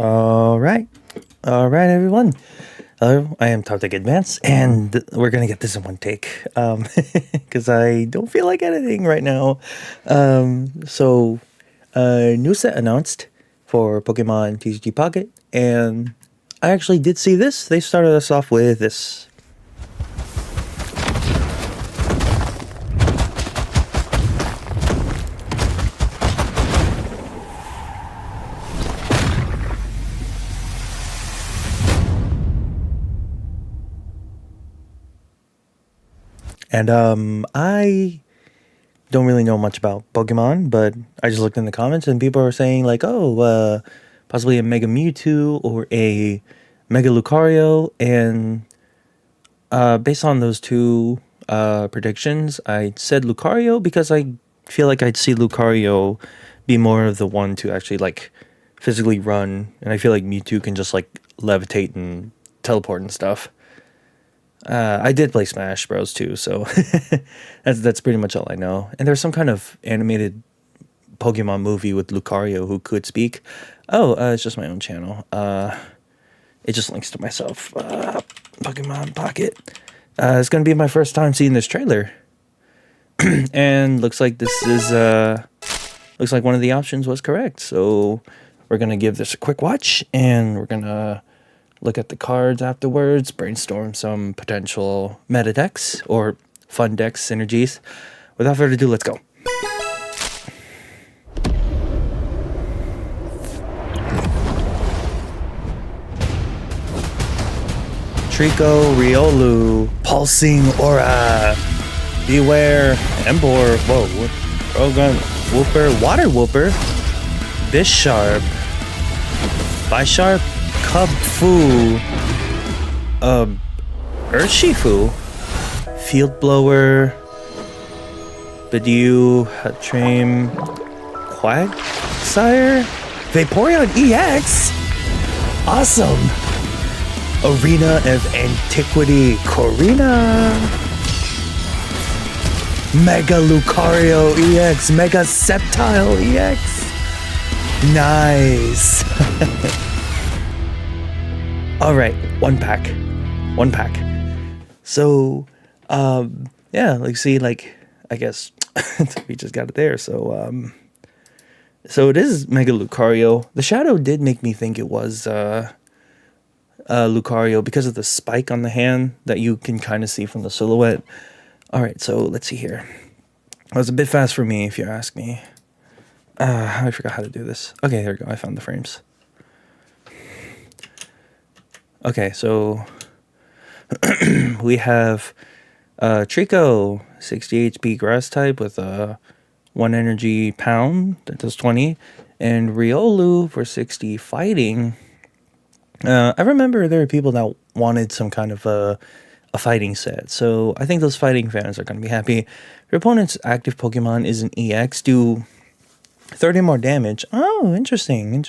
All right. All right, everyone. Hello, I am Toptech Advance, and we're going to get this in one take because I don't feel like editing right now. New set announced for Pokemon TCG Pocket, and I actually did see this. They started us off with this. And I don't really know much about Pokemon, but I just looked in the comments and people are saying like, possibly a Mega Mewtwo or a Mega Lucario, and based on those two predictions, I said Lucario because I feel like I'd see Lucario be more of the one to actually like physically run, and I feel like Mewtwo can just like levitate and teleport and stuff. I did play Smash Bros too, so that's pretty much all I know. And there's some kind of animated Pokemon movie with Lucario who could speak. Oh, it's just my own channel. It just links to myself. Pokemon Pocket. It's gonna be my first time seeing this trailer, and looks like this is looks like one of the options was correct. So we're gonna give this a quick watch, and we're gonna look at the cards afterwards, brainstorm some potential meta decks or fun deck synergies. Without further ado, let's go. Trico, Riolu, Pulsing Aura, Beware, Embor, Rogan, Wooper, Water Wooper, Bisharp, Bisharp, Cubfu, Urshifu, Field Blower, Bidoof, Hattrame, Quagsire, Vaporeon EX, awesome, Arena of Antiquity, Corina, Mega Lucario EX, Mega Sceptile EX, nice. All right, one pack. So, yeah, like see, like I guess we just got it there. So it is Mega Lucario. The shadow did make me think it was Lucario because of the spike on the hand that you can kind of see from the silhouette. All right, so let's see here. It was a bit fast for me, if you ask me. I forgot how to do this. Okay, there we go. I found the frames. Okay, so we have Trico, 60 HP grass type with a 1 energy pound that does 20, and Riolu for 60 fighting. I remember there were people that wanted some kind of a fighting set, so I think those fighting fans are going to be happy. Your opponent's active Pokemon is an EX, do 30 more damage. Oh, interesting.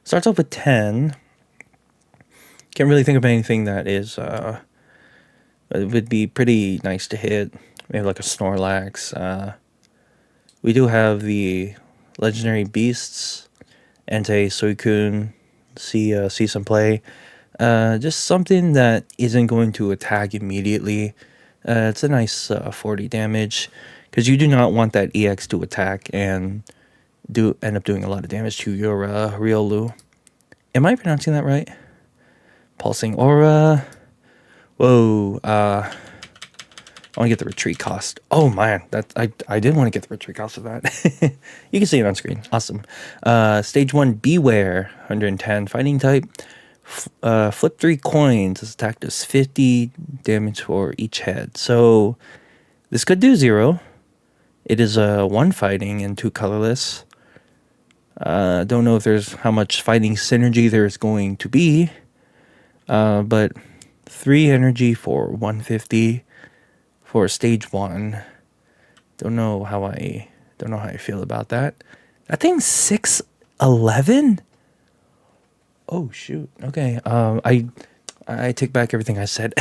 Starts off with 10. Can't really think of anything that is would be pretty nice to hit. Maybe like a Snorlax. We do have the legendary beasts, Entei, Suicune. See some play. Just something that isn't going to attack immediately. It's a nice 40 damage because you do not want that EX to attack and end up doing a lot of damage to your Riolu. Am I pronouncing that right? Pulsing Aura. Whoa. I want to get the retreat cost. Oh man, that I did want to get the retreat cost of that. You can see it on screen. Awesome. Stage 1 Beware, 110 fighting type. Flip 3 coins. This attack does 50 damage for each head. So this could do 0. It is 1 fighting and 2 colorless. Don't know if there's how much fighting synergy there's going to be. But 3 energy for 150 for stage 1. Don't know how I feel about that. That thing's 6'11". Oh shoot. Okay. I take back everything I said.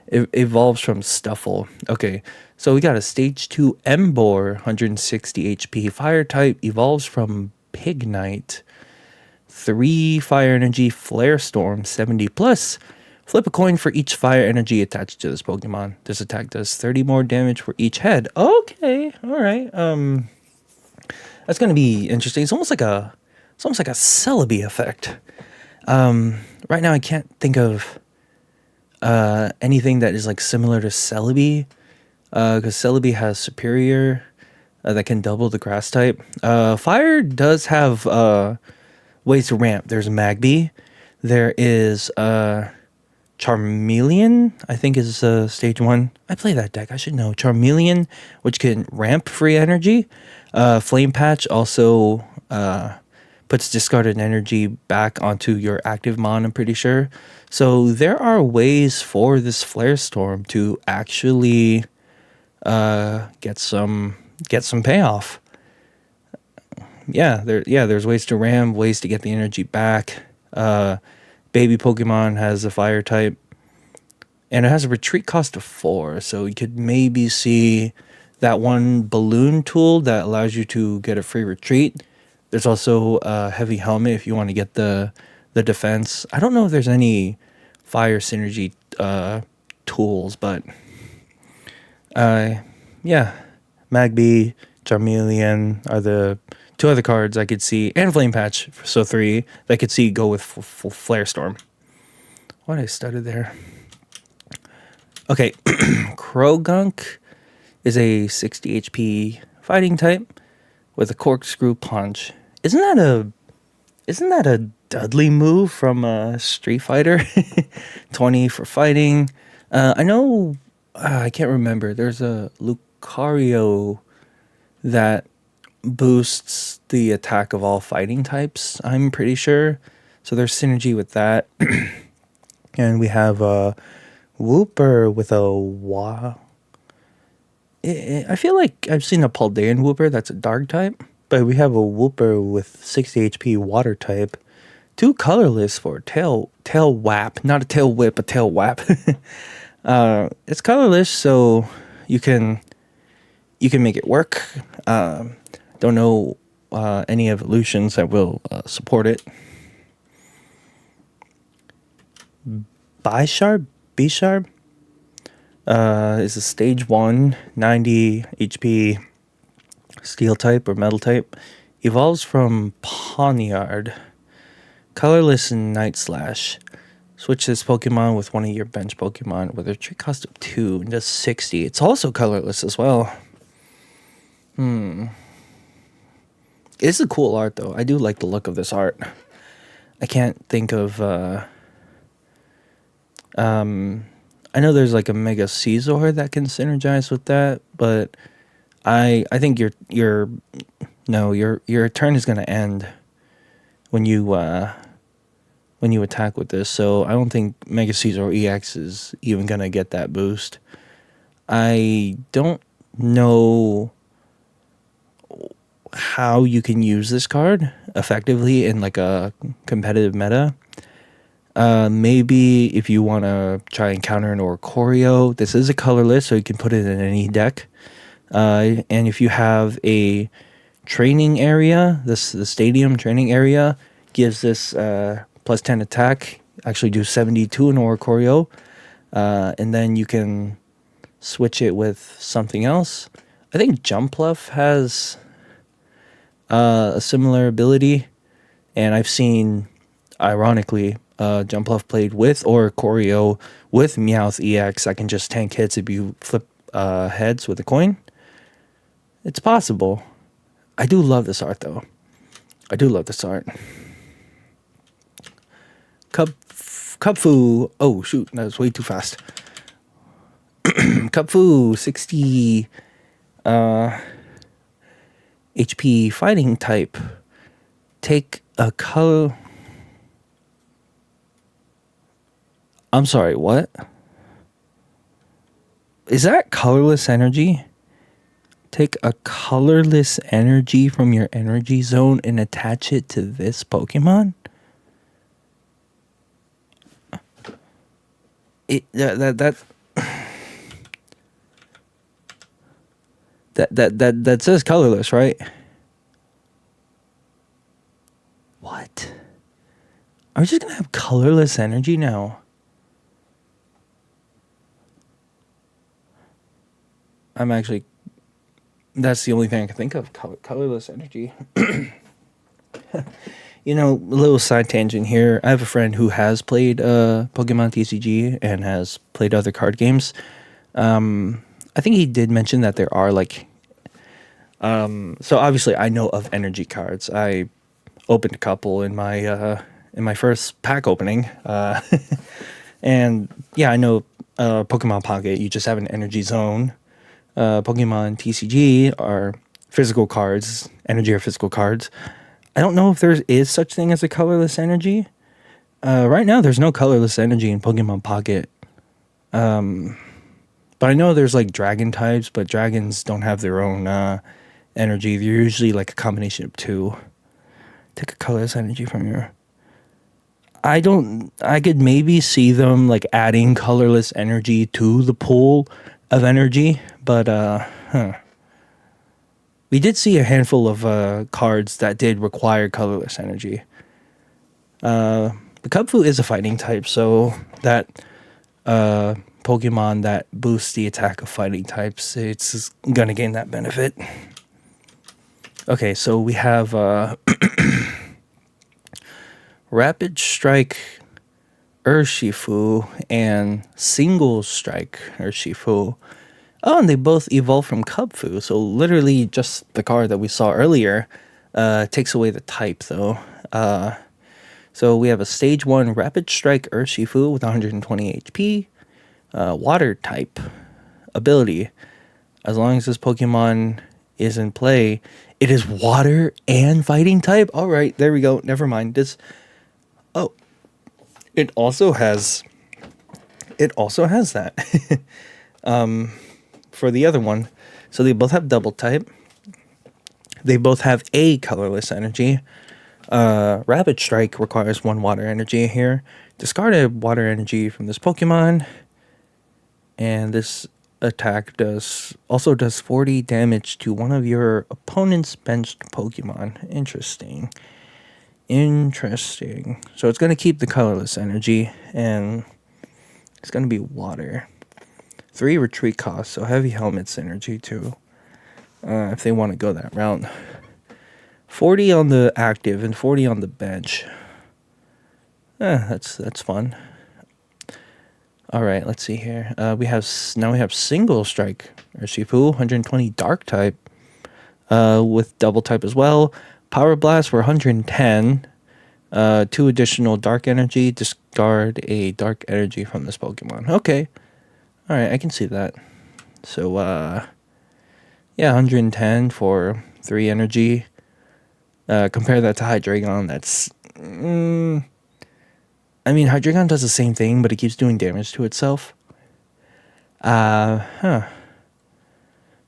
It evolves from Stuffle. Okay. So we got a stage 2 Embor, 160 HP fire type, evolves from Pignite. 3 fire energy Flare Storm 70 plus. Flip a coin for each fire energy attached to this Pokemon. This attack does 30 more damage for each head. Okay, all right. That's gonna be interesting. It's almost like a Celebi effect. Right now I can't think of anything that is like similar to Celebi, because Celebi has Superior that can double the grass type. Fire does have ways to ramp. There's Magby. There is Charmeleon, I think is stage 1. I play that deck. I should know. Charmeleon, which can ramp free energy. Flame Patch also puts discarded energy back onto your active mon, I'm pretty sure. So there are ways for this Flare Storm to actually get some payoff. There's ways to ram, ways to get the energy back. Baby Pokemon has a fire type, and it has a retreat cost of 4, so you could maybe see that one balloon tool that allows you to get a free retreat. There's also a heavy helmet if you want to get the defense. I don't know if there's any fire synergy tools, but yeah, Magby, Charmeleon are the 2 other cards I could see, and Flame Patch, so 3 that I could see go with Flare Storm. What I started there. Okay, Krogunk is a 60 HP fighting type with a Corkscrew Punch. Isn't that a Dudley move from Street Fighter? 20 for fighting. I know. I can't remember. There's a Lucario that boosts the attack of all fighting types, I'm pretty sure. So there's synergy with that. And we have a Wooper with a I feel like I've seen a Paldean Wooper that's a dark type, but we have a Wooper with 60 HP water type. 2 colorless for tail whap, not a tail whip, a tail whap. It's colorless, so you can make it work. Don't know any evolutions that will support it. Bisharp is a stage 1, 90 HP steel type or metal type. Evolves from Pawniard. Colorless and Night Slash. Switch this Pokemon with one of your bench Pokemon with a retreat cost of 2 and does 60. It's also colorless as well. It's a cool art though. I do like the look of this art. I can't think of I know there's like a Mega Caesar that can synergize with that, but I think your turn is gonna end when you attack with this. So I don't think Mega Caesar EX is even gonna get that boost. I don't know how you can use this card effectively in like a competitive meta. Maybe if you want to try and counter an Oricorio, this is a colorless, so you can put it in any deck. And if you have a training area, the stadium training area gives this plus 10 attack. Actually do 72 in Oricorio. And then you can switch it with something else. I think Jumpluff has a similar ability. And I've seen, ironically, Jumpluff played with Oricorio with Meowth EX. I can just tank hits if you flip heads with a coin. It's possible. I do love this art, though. I do love this art. Cupfu. Oh, shoot. That was way too fast. Cupfu, 60 HP fighting type. Take a color. I'm sorry, what? Is that colorless energy? Take a colorless energy from your energy zone and attach it to this Pokemon? That says colorless, right? What? Are we just gonna have colorless energy now? I'm actually. That's the only thing I can think of. Colorless energy. A little side tangent here. I have a friend who has played Pokemon TCG and has played other card games. I think he did mention that there are like. So obviously, I know of energy cards. I opened a couple in my first pack opening, and yeah, I know Pokemon Pocket. You just have an energy zone. Pokemon TCG are physical cards, energy or physical cards. I don't know if there is such thing as a colorless energy. Right now, there's no colorless energy in Pokemon Pocket. But I know there's like dragon types, but dragons don't have their own energy. They're usually like a combination of two. Take a colorless energy from your. I could maybe see them like adding colorless energy to the pool of energy, but we did see a handful of cards that did require colorless energy. The Kubfu is a fighting type, so that Pokemon that boosts the attack of fighting types, it's gonna gain that benefit. Okay, so we have Rapid Strike Urshifu and Single Strike Urshifu. Oh, and they both evolve from Kubfu, so literally just the card that we saw earlier takes away the type, though. So we have a Stage 1 Rapid Strike Urshifu with 120 HP, Water type ability. As long as this Pokemon is in play, it is Water and Fighting type? Alright, there we go. Never mind. Oh, it also has that for the other one. So they both have double type. They both have a colorless energy. Rapid Strike requires 1 water energy here. Discard a water energy from this Pokemon. And this attack also does 40 damage to one of your opponent's benched Pokemon. Interesting. So it's going to keep the colorless energy, and it's going to be water. 3 retreat costs, so Heavy Helmet's energy too, if they want to go that route. 40 on the active and 40 on the bench. That's fun. All right, let's see here. We have Single Strike Urshifu, 120 Dark type, with double type as well. Power Blast for 110. 2 additional Dark Energy. Discard a Dark Energy from this Pokemon. Okay. All right, I can see that. So, yeah, 110 for 3 energy. Compare that to Hydreigon. That's. Hydreigon does the same thing, but it keeps doing damage to itself. All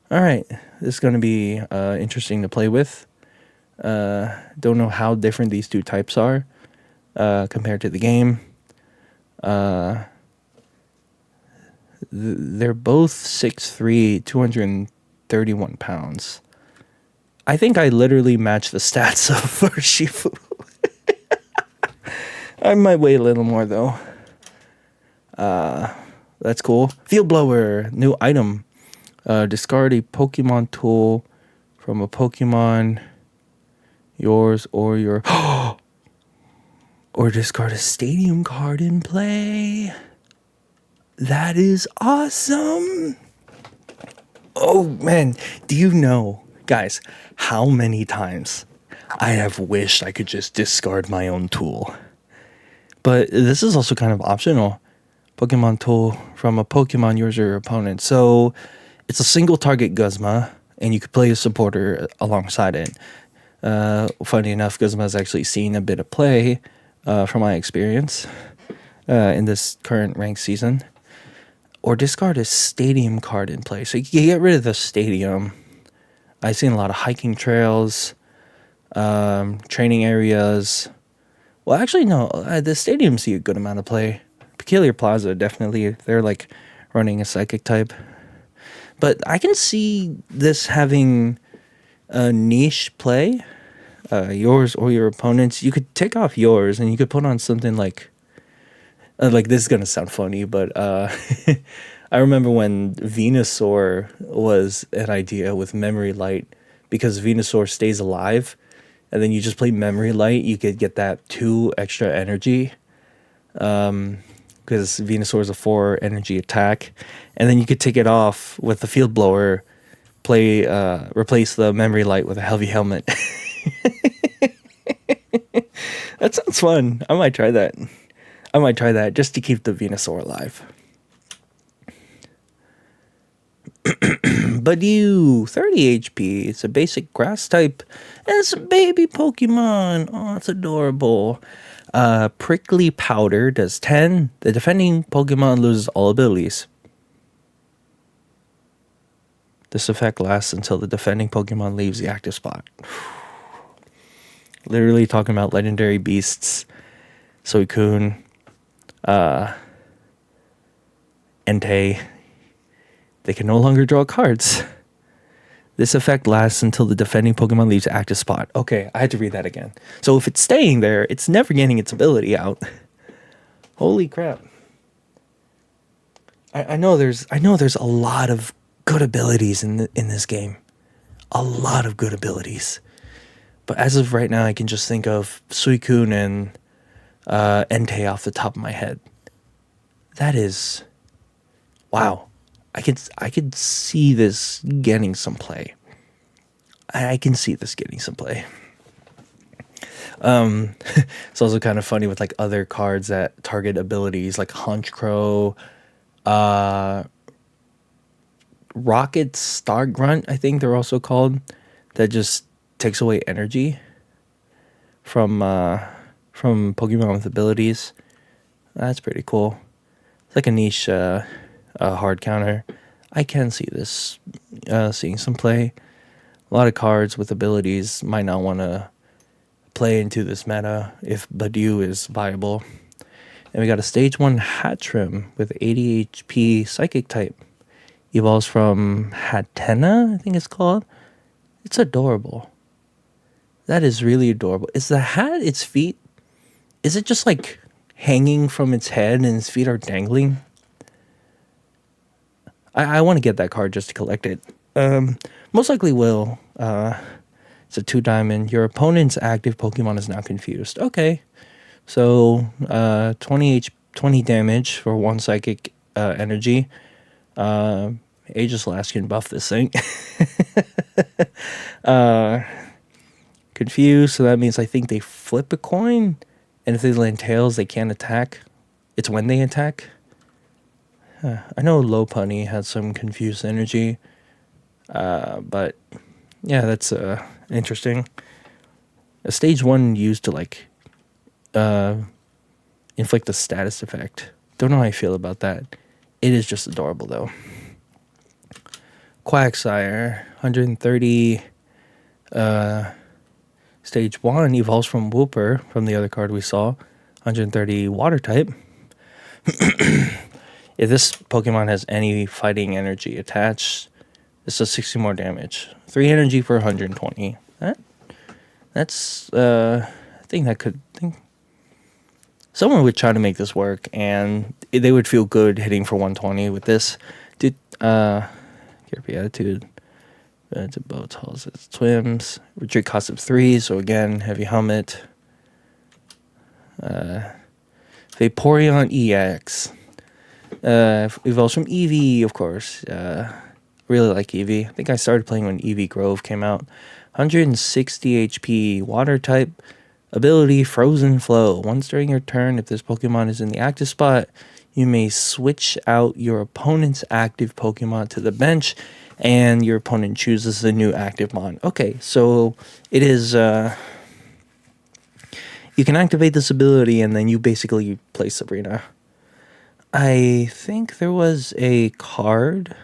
right. This is going to be interesting to play with. Don't know how different these 2 types are compared to the game. They're both 6'3", 231 pounds. I think I literally match the stats of Urshifu. I might weigh a little more, though. That's cool. Field Blower, new item. Discard a Pokemon tool from a Pokemon, yours or your... or discard a stadium card in play. That is awesome. Oh, man. Do you know, guys, how many times I have wished I could just discard my own tool? But this is also kind of optional. Pokemon tool from a Pokemon, yours or your opponent. So it's a single target Guzma, and you could play a supporter alongside it. Funny enough, Guzma has actually seen a bit of play from my experience in this current ranked season. Or discard a stadium card in play. So you can get rid of the stadium. I've seen a lot of hiking trails, training areas. Well, actually, no. The stadiums see a good amount of play. Peculiar Plaza, definitely. They're like running a psychic type. But I can see this having a niche play. yours or your opponent's, you could take off yours and you could put on something like this is gonna sound funny, but I remember when Venusaur was an idea with Memory Light, because Venusaur stays alive, and then you just play Memory Light, you could get that 2 extra energy. Because Venusaur is a 4 energy attack, and then you could take it off with the Field Blower, replace the Memory Light with a heavy helmet. That sounds fun. I might try that. I might try that just to keep the Venusaur alive. Budew, 30 HP. It's a basic grass type. And it's a baby Pokemon. Oh, it's adorable. Prickly Powder does 10. The defending Pokemon loses all abilities. This effect lasts until the defending Pokemon leaves the active spot. Literally talking about legendary beasts. Suicune. Entei. They can no longer draw cards. This effect lasts until the defending Pokemon leaves the active spot. Okay, I had to read that again. So if it's staying there, it's never getting its ability out. Holy crap. I know there's a lot of good abilities in this game. A lot of good abilities. But as of right now, I can just think of Suicune and Entei off the top of my head. That is... wow. I could see this getting some play. I can see this getting some play. It's also kind of funny with like other cards that target abilities like Honchkrow, Rocket Star Grunt, I think they're also called, that just takes away energy from Pokemon with abilities. That's pretty cool. It's like a niche hard counter. I can see this seeing some play. A lot of cards with abilities might not want to play into this meta if Budew is viable. And we got a stage 1 Hatchrim with 80 HP psychic type. Evolves from Hatenna, I think it's called. It's adorable. That is really adorable. Is the hat its feet? Is it just like hanging from its head and its feet are dangling? I want to get that card just to collect it. Most likely will. It's a 2 diamond. Your opponent's active Pokemon is now confused. Okay. So 20 damage for 1 psychic energy. Aegislash can buff this thing. Confused, so that means I think they flip a coin. And if they land tails, they can't attack. It's when they attack. I know Lopunny had some confused energy. But yeah, that's interesting. A stage 1 used to like inflict a status effect. Don't know how I feel about that. It is just adorable though. Quagsire, 130 stage 1 evolves from Wooper from the other card we saw. 130 water type. If this Pokemon has any fighting energy attached, this does 60 more damage. 3 energy for 120. That's I think someone would try to make this work, and they would feel good hitting for 120 with this. Dude, Carefree Attitude. It's a bow talls. It's Twims. Retreat cost of 3, so again, heavy helmet. Vaporeon EX. Evolves from Eevee, of course. Really like Eevee. I think I started playing when Eevee Grove came out. 160 HP, water type. Ability, Frozen Flow. Once during your turn, if this Pokemon is in the active spot, you may switch out your opponent's active Pokemon to the bench, and your opponent chooses a new active mon. Okay, so it is... you can activate this ability, and then you basically play Sabrina. I think there was a card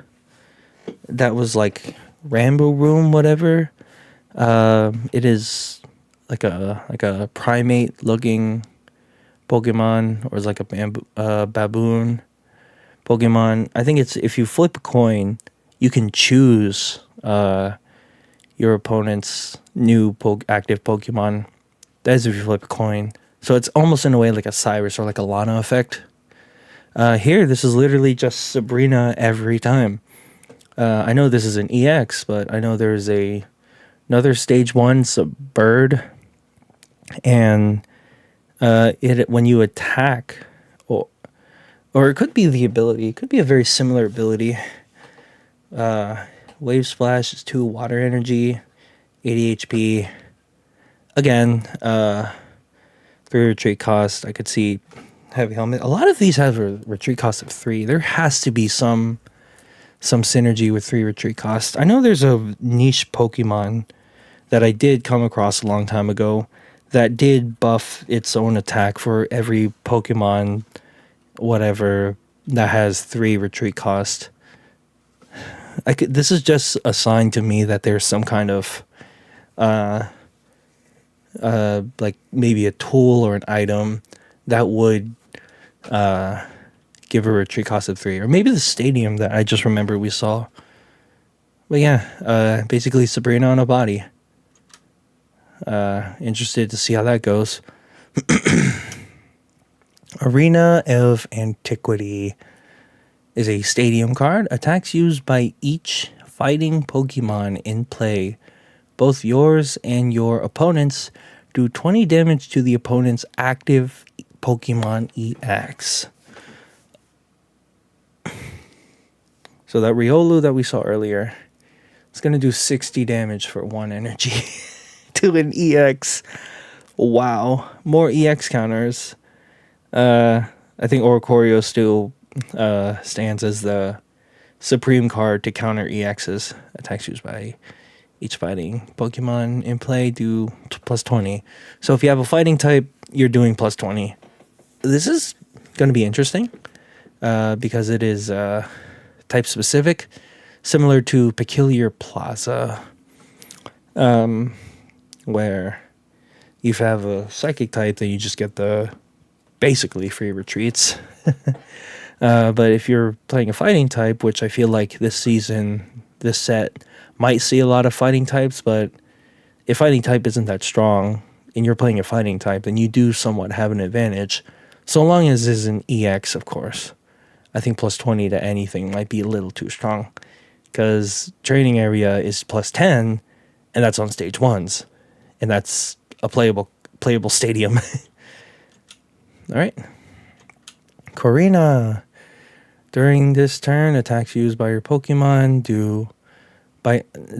that was like Rambo Room, whatever. It is like a primate looking Pokemon, or is like a baboon Pokemon. I think it's if you flip a coin, you can choose your opponent's new active Pokemon. That is if you flip a coin. So it's almost in a way like a Cyrus or like a Lana effect. Here, this is literally just Sabrina every time. I know this is an EX, but I know there's another stage 1 bird, and it when you attack, or it could be the ability. It could be a very similar ability. Wave Splash is 2 water energy, 80 HP. Again, 3 retreat cost. I could see heavy helmet. A lot of these have a retreat cost of 3. There has to be some synergy with 3 retreat cost. I know there's a niche Pokemon that I did come across a long time ago that did buff its own attack for every Pokemon, whatever, that has 3 retreat cost. This is just a sign to me that there's some kind of like maybe a tool or an item that would give a retreat cost of 3, or maybe the stadium that I just remember we saw. But yeah, basically Sabrina on a body. Interested to see how that goes. Arena of Antiquity is a stadium card. Attacks used by each fighting Pokemon in play, both yours and your opponent's, do 20 damage to the opponent's active Pokemon EX. So that Riolu that we saw earlier, it's going to do 60 damage for 1 energy to an EX. Wow. More EX counters. I think Oricorio still stands as the supreme card to counter EXs. Attacks used by each fighting Pokemon in play do plus 20. So if you have a fighting type, you're doing plus 20. This is going to be interesting because it is type specific, similar to Peculiar Plaza, where if you have a psychic type, then you just get the basically free retreats. But if you're playing a fighting type, which I feel like this season, this set might see a lot of fighting types, but if fighting type isn't that strong and you're playing a fighting type, then you do somewhat have an advantage. So long as it's an EX, of course. I think plus 20 to anything might be a little too strong, because training area is plus 10, and that's on stage 1s, and that's a playable stadium. All right. Korrina. During this turn, attacks used by your Pokemon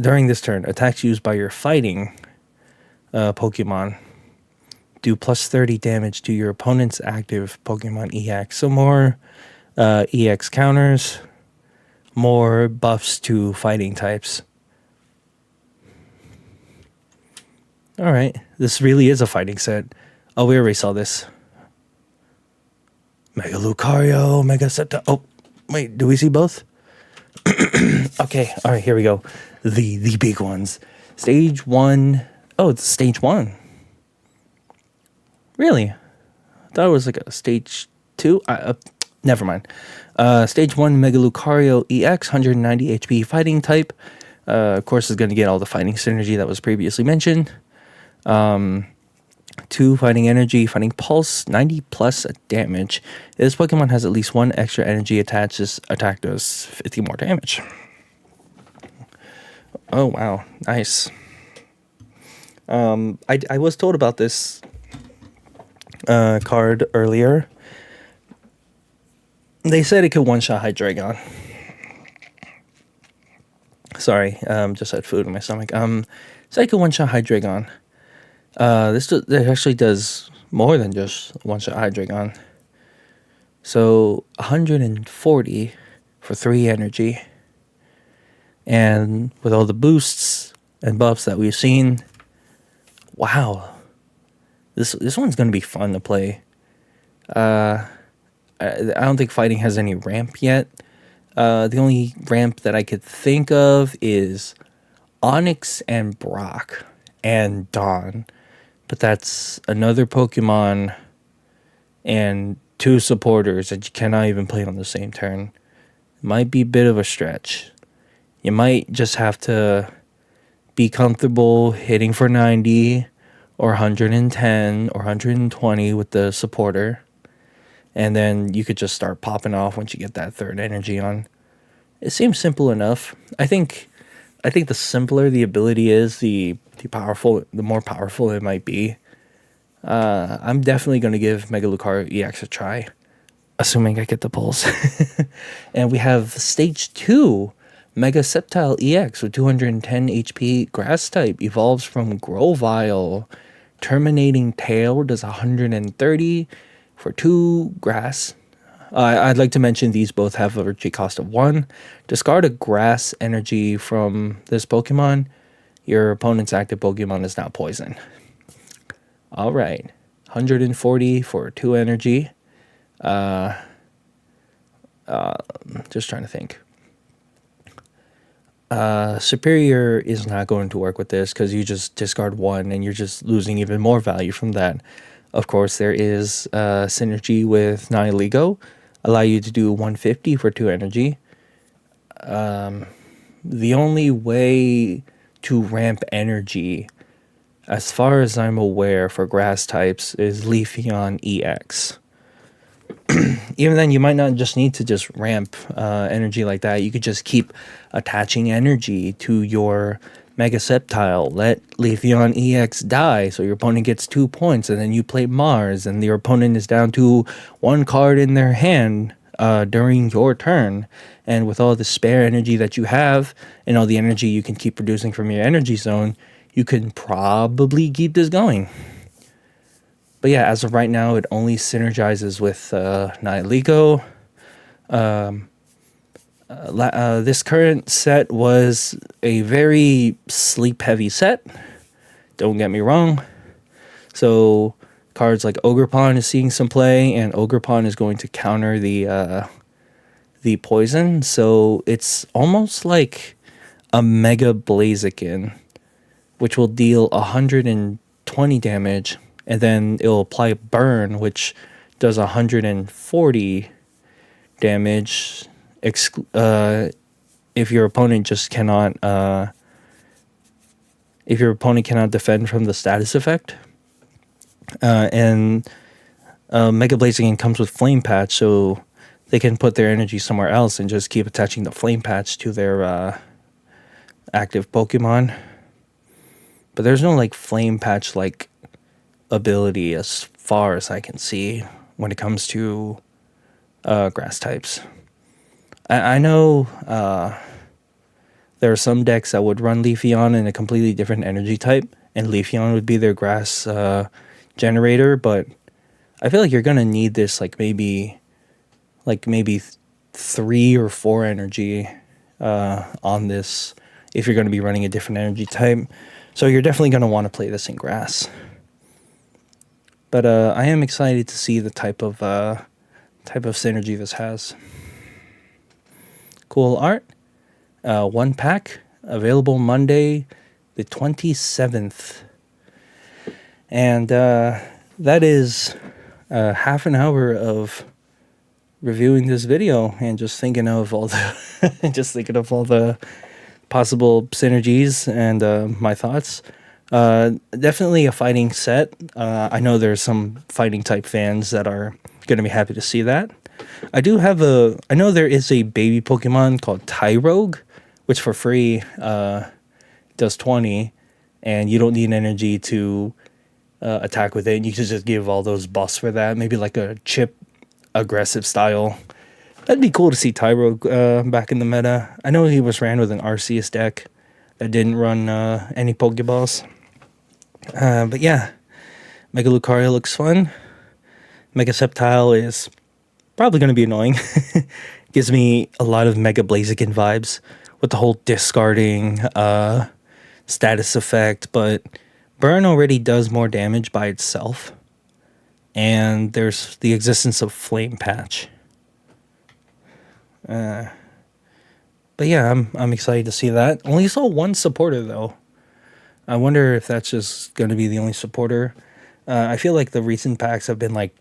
during this turn, attacks used by your fighting Pokemon do plus 30 damage to your opponent's active Pokemon EX. So more EX counters, more buffs to fighting types. All right, this really is a fighting set. Oh, we already saw this. Mega Lucario, Mega Seta. Oh, wait, do we see both? Okay, all right, here we go. The big ones. Stage 1. Oh, it's stage 1. Really? I thought it was like a stage 2. Never mind. Stage 1 Mega Lucario EX, 190 HP fighting type. Of course, is going to get all the fighting synergy that was previously mentioned. 2 fighting energy, fighting pulse, 90 plus damage. This Pokemon has at least 1 extra energy attached. This attack does 50 more damage. Oh wow, nice. I was told about this card earlier. They said it could one-shot Hydreigon. Sorry, just had food in my stomach. So it could one-shot Hydreigon. This actually does more than just one-shot Hydreigon. So 140 for 3 energy. And with all the boosts and buffs that we've seen, wow. This one's going to be fun to play. I don't think fighting has any ramp yet. The only ramp that I could think of is Onix and Brock and Dawn. But that's another Pokemon and 2 supporters that you cannot even play on the same turn. Might be a bit of a stretch. You might just have to be comfortable hitting for 90 or 110 or 120 with the supporter. And then you could just start popping off once you get that third energy on. It seems simple enough. I think the simpler the ability is, the more powerful it might be. I'm definitely going to give Mega Lucario EX a try, assuming I get the pulls. And we have Stage 2, Mega Sceptile EX with 210 HP, Grass type, evolves from Grovyle. Terminating Tail does 130 for 2 Grass. I'd like to mention these both have a energy cost of 1. Discard a Grass energy from this Pokemon. Your opponent's active Pokemon is now poison. Alright. 140 for 2 energy. Just trying to think. Superior is not going to work with this because you just discard 1 and you're just losing even more value from that. Of course, there is synergy with Nihilego. Allow you to do 150 for 2 energy. The only way to ramp energy, as far as I'm aware, for grass types is Leafeon EX. Even then, you might not just need to just ramp energy like that. You could just keep attaching energy to your Mega Sceptile. Let Leafeon EX die, so your opponent gets 2 points, and then you play Mars, and your opponent is down to 1 card in their hand during your turn. And with all the spare energy that you have, and all the energy you can keep producing from your energy zone, you can probably keep this going. But yeah, as of right now, it only synergizes with Nihilego. This current set was a very sleep-heavy set. Don't get me wrong. So cards like Ogerpon is seeing some play, and Ogerpon is going to counter the poison. So it's almost like a Mega Blaziken, which will deal 120 damage. And then it'll apply Burn, which does 140 damage. If your opponent just cannot, defend from the status effect. And Mega Blaziken comes with Flame Patch, so they can put their energy somewhere else and just keep attaching the Flame Patch to their active Pokemon. But there's no like Flame Patch like ability as far as I can see when it comes to grass types. I know there are some decks that would run Leafeon in a completely different energy type, and Leafeon would be their grass generator, but I feel like you're gonna need this like maybe 3 or 4 energy on this if you're gonna be running a different energy type. So you're definitely gonna want to play this in grass. But I am excited to see the type of synergy this has. Cool art. 1 pack available Monday, the 27th, and that is half an hour of reviewing this video and just thinking of all the possible synergies and my thoughts. Definitely a fighting set. I know there's some fighting type fans that are going to be happy to see that. I know there is a baby Pokemon called Tyrogue, which for free does 20, and you don't need energy to attack with it. And you can just give all those buffs for that. Maybe like a chip aggressive style. That'd be cool to see Tyrogue back in the meta. I know he was ran with an Arceus deck that didn't run any Pokeballs. But yeah, Mega Lucario looks fun. Mega Sceptile is probably going to be annoying. Gives me a lot of Mega Blaziken vibes with the whole discarding status effect, but Burn already does more damage by itself. And there's the existence of Flame Patch. But yeah, I'm excited to see that. Only saw 1 supporter though. I wonder if that's just going to be the only supporter. I feel like the recent packs have been like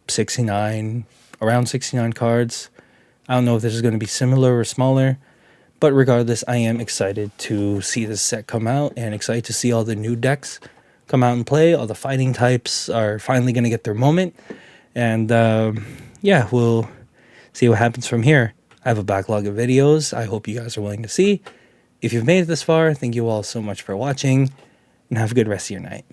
around 69 cards. I don't know if this is going to be similar or smaller, But regardless, I am excited to see this set come out and excited to see all the new decks come out and play. All the fighting types are finally going to get their moment. And yeah, we'll see what happens from here. I have a backlog of videos I hope you guys are willing to see. If you've made it this far, thank you all so much for watching, and have a good rest of your night.